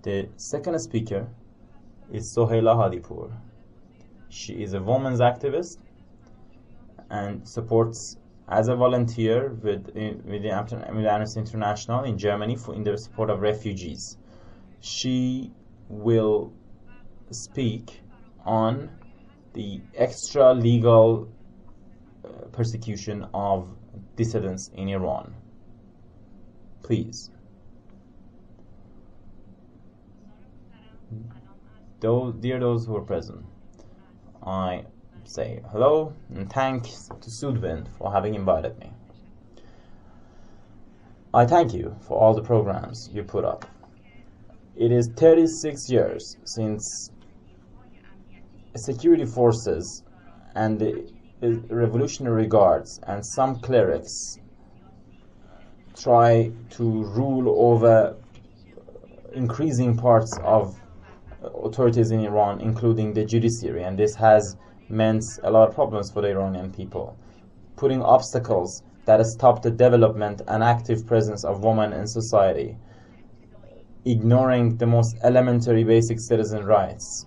The second speaker is Soheila Hadipour. She is a women's activist and supports as a volunteer with the Amnesty International in Germany in the support of refugees. She will speak on the extra legal persecution of dissidents in Iran. Please. Dear those who are present, I say hello and thanks to Südwind for having invited me. I thank you for all the programs you put up. It is 36 years since security forces and the Revolutionary Guards and some clerics try to rule over increasing parts of authorities in Iran, including the judiciary, and this has meant a lot of problems for the Iranian people, putting obstacles that stop the development and active presence of women in society, ignoring the most elementary basic citizen rights,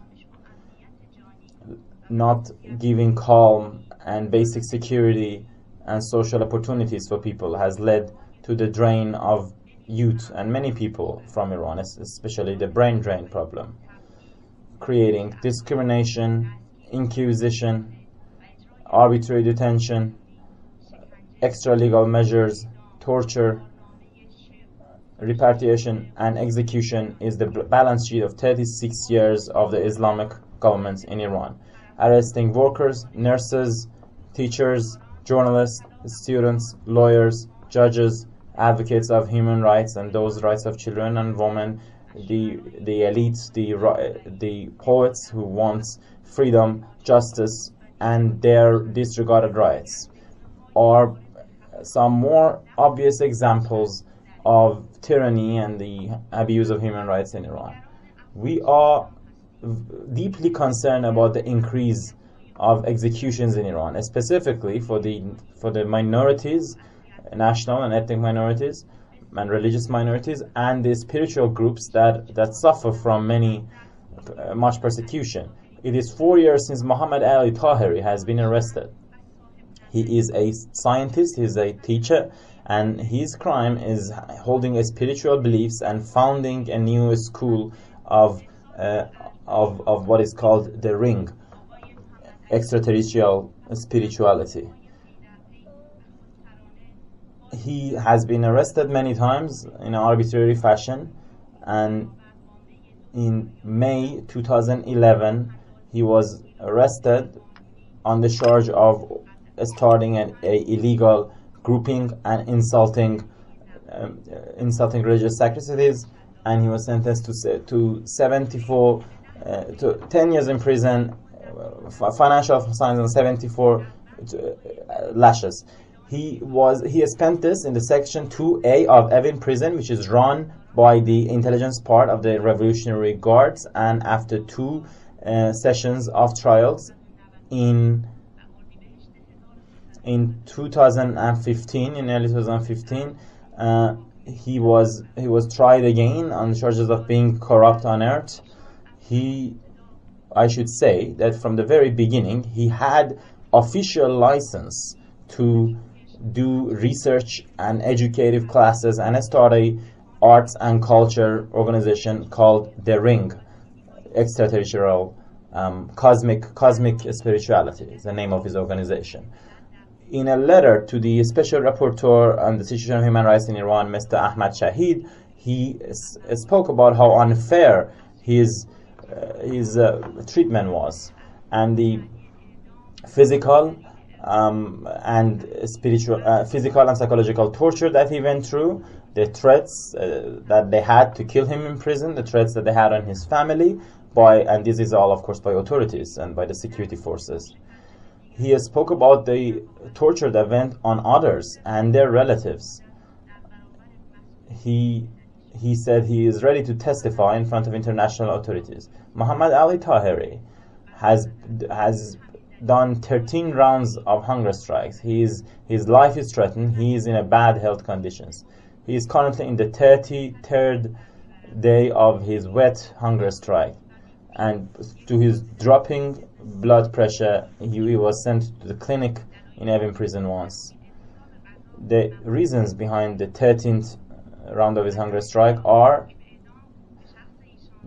not giving calm and basic security and social opportunities for people has led to the drain of youth and many people from Iran, especially the brain drain problem, creating discrimination, inquisition, arbitrary detention, extra-legal measures, torture, repatriation, and execution is the balance sheet of 36 years of the Islamic government in Iran, arresting workers, nurses, teachers, journalists, students, lawyers, judges, advocates of human rights and those rights of children and women, the elites, the poets who want freedom, justice, and their disregarded rights, are some more obvious examples of tyranny and the abuse of human rights in Iran. We are deeply concerned about the increase of executions in Iran, specifically for the minorities, national and ethnic minorities and religious minorities, and the spiritual groups that suffer from much persecution. It is 4 years since Muhammad Ali Tahiri has been arrested. He is a scientist, he is a teacher, and his crime is holding spiritual beliefs and founding a new school of what is called the ring, extraterrestrial spirituality. He has been arrested many times in an arbitrary fashion, and in May 2011 he was arrested on the charge of starting an illegal grouping and insulting religious sacrifices, and he was sentenced to 10 years in prison, financial fines, and 74 lashes. He spent this in the section 2A of Evin prison, which is run by the intelligence part of the Revolutionary Guards, and after 2 sessions of trials in 2015, in early 2015, he was tried again on charges of being corrupt on earth. I should say that from the very beginning he had official license to do research and educative classes and start a arts and culture organization called The Ring, extraterrestrial cosmic spirituality is the name of his organization. In a letter to the Special Rapporteur on the situation of human rights in Iran, Mr. Ahmad Shahid, he spoke about how unfair his treatment was, and the physical and psychological torture that he went through, the threats that they had to kill him in prison, the threats that they had on his family, and this is all, of course, by authorities and by the security forces. He spoke about the torture that went on others and their relatives. He said he is ready to testify in front of international authorities. Muhammad Ali Tahiri has done 13 rounds of hunger strikes. His life is threatened. He is in a bad health conditions. He is currently in the 33rd day of his wet hunger strike, and to his dropping blood pressure, he was sent to the clinic in Evin prison once. The reasons behind the 13th round of his hunger strike are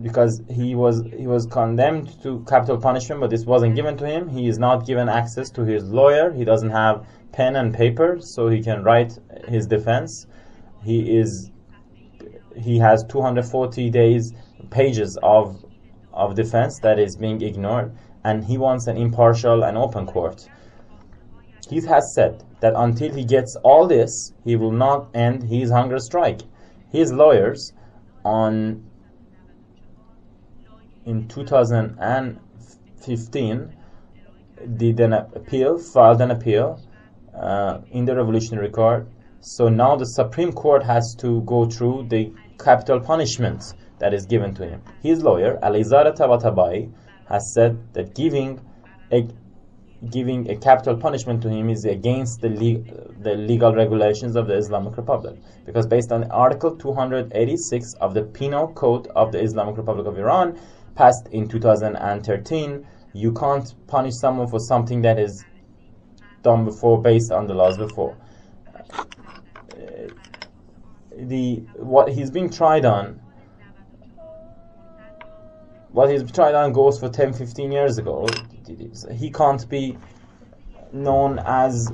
because he was condemned to capital punishment, but this wasn't given to him. He is not given access to his lawyer. He doesn't have pen and paper so he can write his defense. He has 240 pages of defense that is being ignored, and he wants an impartial and open court. He has said that until he gets all this, he will not end his hunger strike. His lawyers in 2015 filed an appeal in the Revolutionary Court. So now the Supreme Court has to go through the capital punishment that is given to him. His lawyer, Alizada Tabatabai, has said that giving a capital punishment to him is against the legal regulations of the Islamic Republic, because based on Article 286 of the Penal Code of the Islamic Republic of Iran, passed in 2013, you can't punish someone for something that is done before based on the laws before. What he's being tried on goes for 10-15 years ago. He can't be known as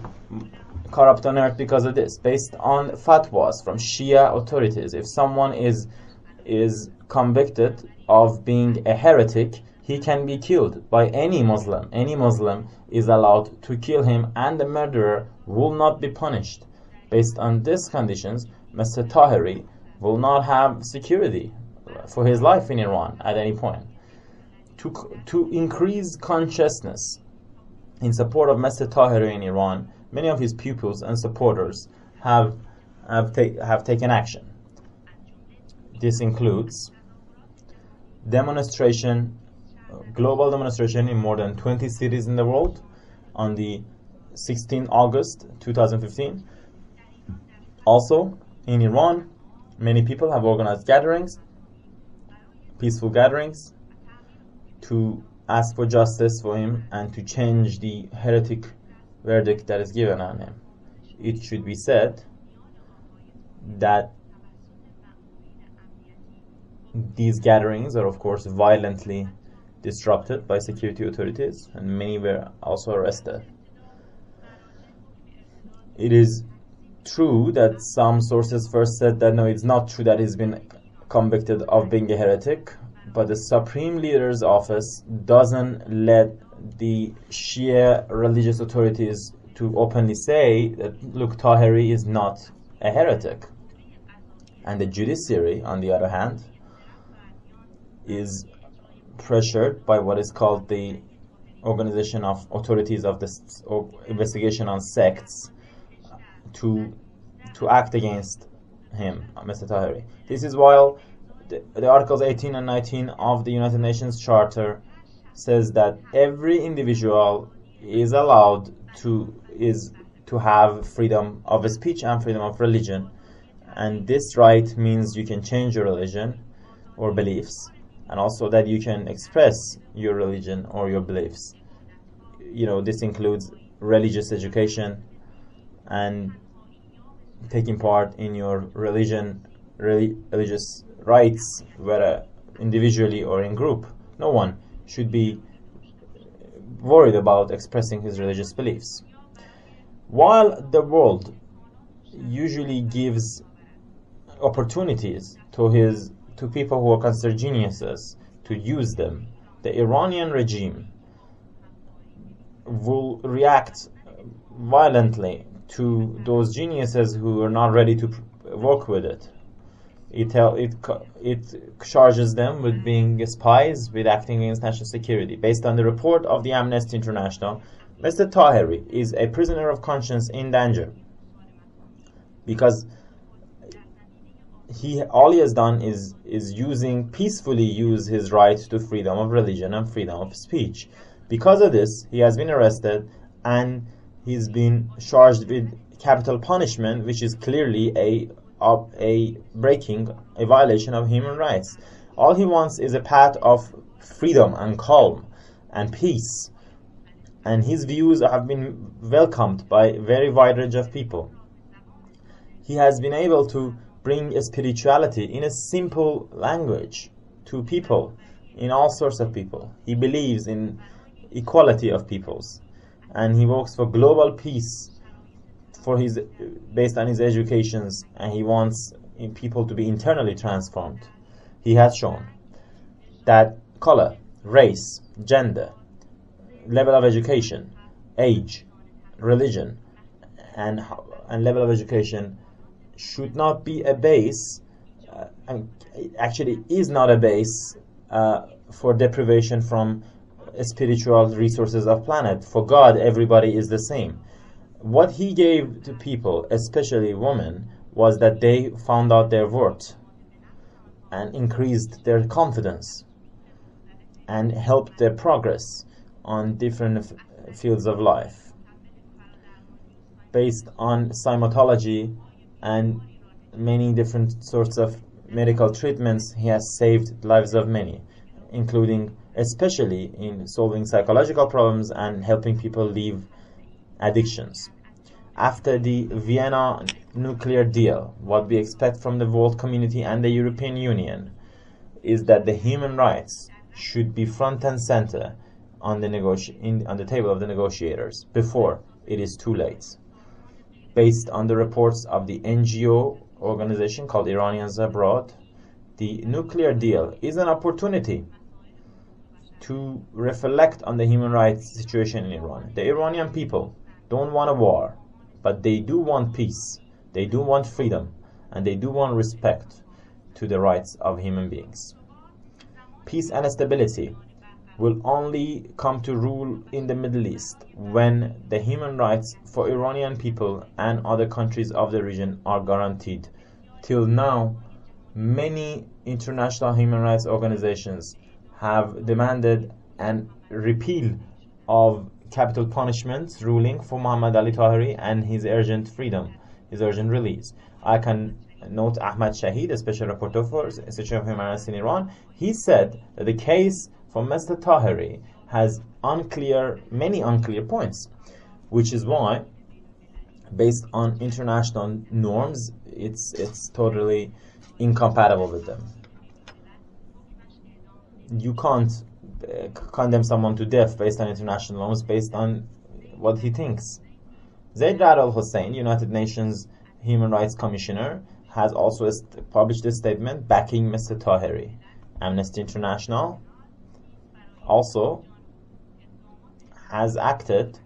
corrupt on earth because of this. Based on fatwas from Shia authorities, if someone is convicted of being a heretic, he can be killed by any Muslim. Any Muslim is allowed to kill him, and the murderer will not be punished. Based on these conditions, Mr. Tahiri will not have security for his life in Iran at any point. To increase consciousness in support of Mr. Tahiri in Iran, many of his pupils and supporters have taken action. This includes global demonstration in more than 20 cities in the world on the 16th August 2015. Also, in Iran, many people have organized gatherings, peaceful gatherings, to ask for justice for him and to change the heretic verdict that is given on him. It should be said that these gatherings are, of course, violently disrupted by security authorities, and many were also arrested. It is true that some sources first said that no, it's not true that he's been convicted of being a heretic, but the Supreme Leader's Office doesn't let the Shia religious authorities to openly say that, look, Tahiri is not a heretic. And the judiciary, on the other hand, is pressured by what is called the Organization of Authorities of the Investigation on Sects to act against him, Mr. Tahiri. This is while the Articles 18 and 19 of the United Nations Charter says that every individual is allowed to have freedom of speech and freedom of religion, and this right means you can change your religion or beliefs, and also that you can express your religion or your beliefs. This includes religious education and taking part in your religious rights, whether individually or in group. No one should be worried about expressing his religious beliefs. While the world usually gives opportunities to people who are considered geniuses to use them, the Iranian regime will react violently to those geniuses who are not ready to work with it. It charges them with being spies, with acting against national security. Based on the report of the Amnesty International, Mr. Tahiri is a prisoner of conscience in danger, because all he has done is peacefully use his right to freedom of religion and freedom of speech. Because of this, he has been arrested and he's been charged with capital punishment, which is clearly of a violation of human rights. All he wants is a path of freedom and calm and peace, and his views have been welcomed by a very wide range of people. He has been able to bring spirituality in a simple language to people, in all sorts of people. He believes in equality of peoples, and he works for global peace based on his educations, and he wants people to be internally transformed. He has shown that color, race, gender, level of education, age, religion, and level of education should not be a base, and actually is not a base for deprivation from spiritual resources of planet. For God, everybody is the same. What he gave to people, especially women, was that they found out their worth and increased their confidence and helped their progress on different fields of life. Based on cymatology and many different sorts of medical treatments, he has saved lives of many, including especially in solving psychological problems and helping people leave addictions. After the Vienna nuclear deal, what we expect from the world community and the European Union is that the human rights should be front and center on the table of the negotiators before it is too late. Based on the reports of the NGO organization called Iranians Abroad, the nuclear deal is an opportunity to reflect on the human rights situation in Iran. The Iranian people don't want a war, but they do want peace, they do want freedom, and they do want respect to the rights of human beings. Peace and stability will only come to rule in the Middle East when the human rights for Iranian people and other countries of the region are guaranteed. Till now, many international human rights organizations have demanded an repeal of capital punishment ruling for Mohammad Ali Tahiri and his urgent freedom, his urgent release. I can note Ahmad Shahid, a special rapporteur for situation of human rights in Iran. He said that the case for Mr. Tahiri has many unclear points, which is why, based on international norms, it's totally incompatible with them. You can't condemn someone to death based on international norms, based on what he thinks. Zaid Ra'ad al-Hussein, United Nations Human Rights Commissioner, has also published a statement backing Mr. Tahiri. Amnesty International also has acted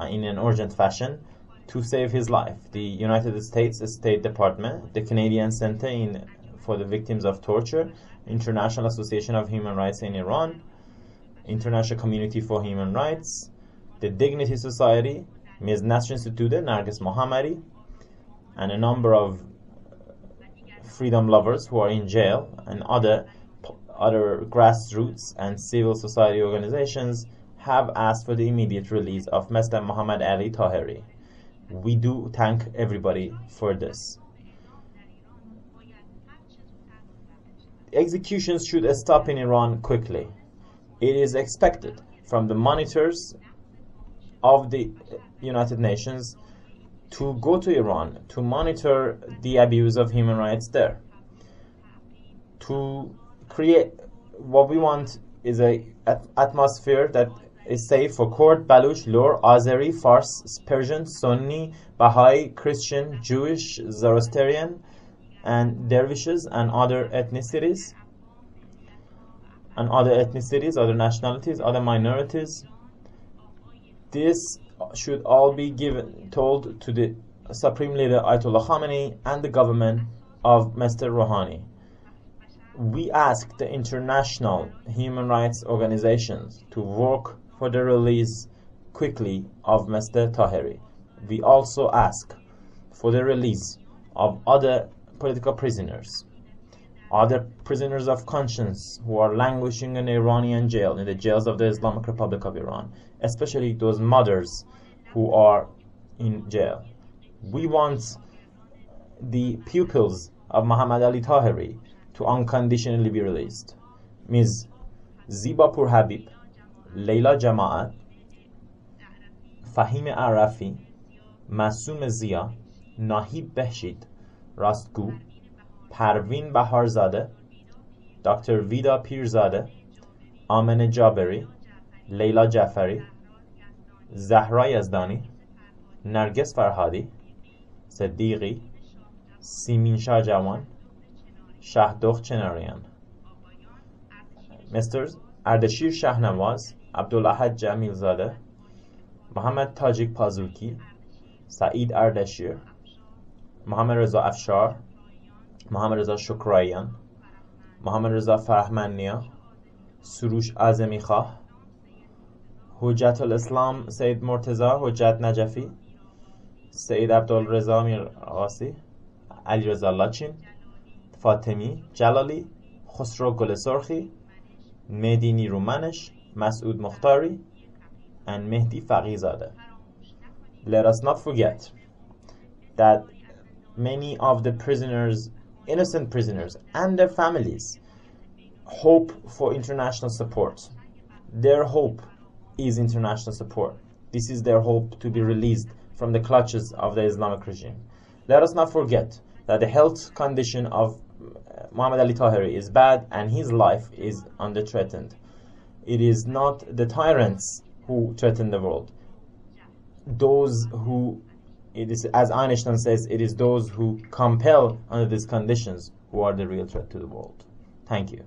in an urgent fashion to save his life. The United States State Department, the Canadian Center for the Victims of Torture, International Association of Human Rights in Iran, International Community for Human Rights, the Dignity Society, Ms. Nasrin Sotoudeh, Narges Mohammadi, and a number of freedom lovers who are in jail, and other grassroots and civil society organizations have asked for the immediate release of Mr. Mohammad Ali Tahiri. We do thank everybody for this. Executions should stop in Iran quickly. It is expected from the monitors of the United Nations to go to Iran to monitor the abuse of human rights there. To create what we want is an atmosphere that is safe for Kurd, Baluch, Lur, Azeri, Fars, Persian, Sunni, Baha'i, Christian, Jewish, Zoroastrian, and dervishes and other ethnicities, other nationalities, other minorities. This should all be told to the Supreme Leader Ayatollah Khamenei and the government of Mr. Rouhani. We ask the international human rights organizations to work for the release quickly of Mr. Tahiri. We also ask for the release of other political prisoners, other prisoners of conscience who are languishing in Iranian jail, in the jails of the Islamic Republic of Iran, especially those mothers who are in jail. We want the pupils of Muhammad Ali Tahiri to unconditionally be released. Ms. Zibapour Habib, Leila Jamaat, Fahim Arafi, Masoom Zia, Nahib Behshid, Rastgu, Parveen Baharzadeh, Dr. Vida Pirzadeh, Amene Jaberi, Leila Jafari, Zahra Yazdani, Narges Farhadi, Siddiqi, Simin Shah Jawan, Shahdokh Chenarian. Mr. Ardeshir Shahnawaz, Abdulahad Jamil Zadeh, Mohammad Tajik Pazuki, Saeed Ardeshir, Mohammad Reza Afshar, Mohammad Reza Shukraian, Mohammad Reza Farahmania, Surush Azemi Khah, Hujjat al-Islam Sayyid Murtaza, Hujjat Najafi, Sayyid Abdul Reza Mir Agasi, Ali Reza Lachin, Fatemi Jalali, Khosro Gul Sorkhi, Mehdi Nirumanesh, Masoud Mukhtari, and Mehdi Faqizadeh. Let us not forget that many of the prisoners, innocent prisoners, and their families hope for international support. Their hope is international support. This is their hope to be released from the clutches of the Islamic regime. Let us not forget that the health condition of Muhammad Ali Tahiri is bad and his life is under threatened. It is not the tyrants who threaten the world. Those who, it is, as Einstein says, it is those who compel under these conditions who are the real threat to the world. Thank you.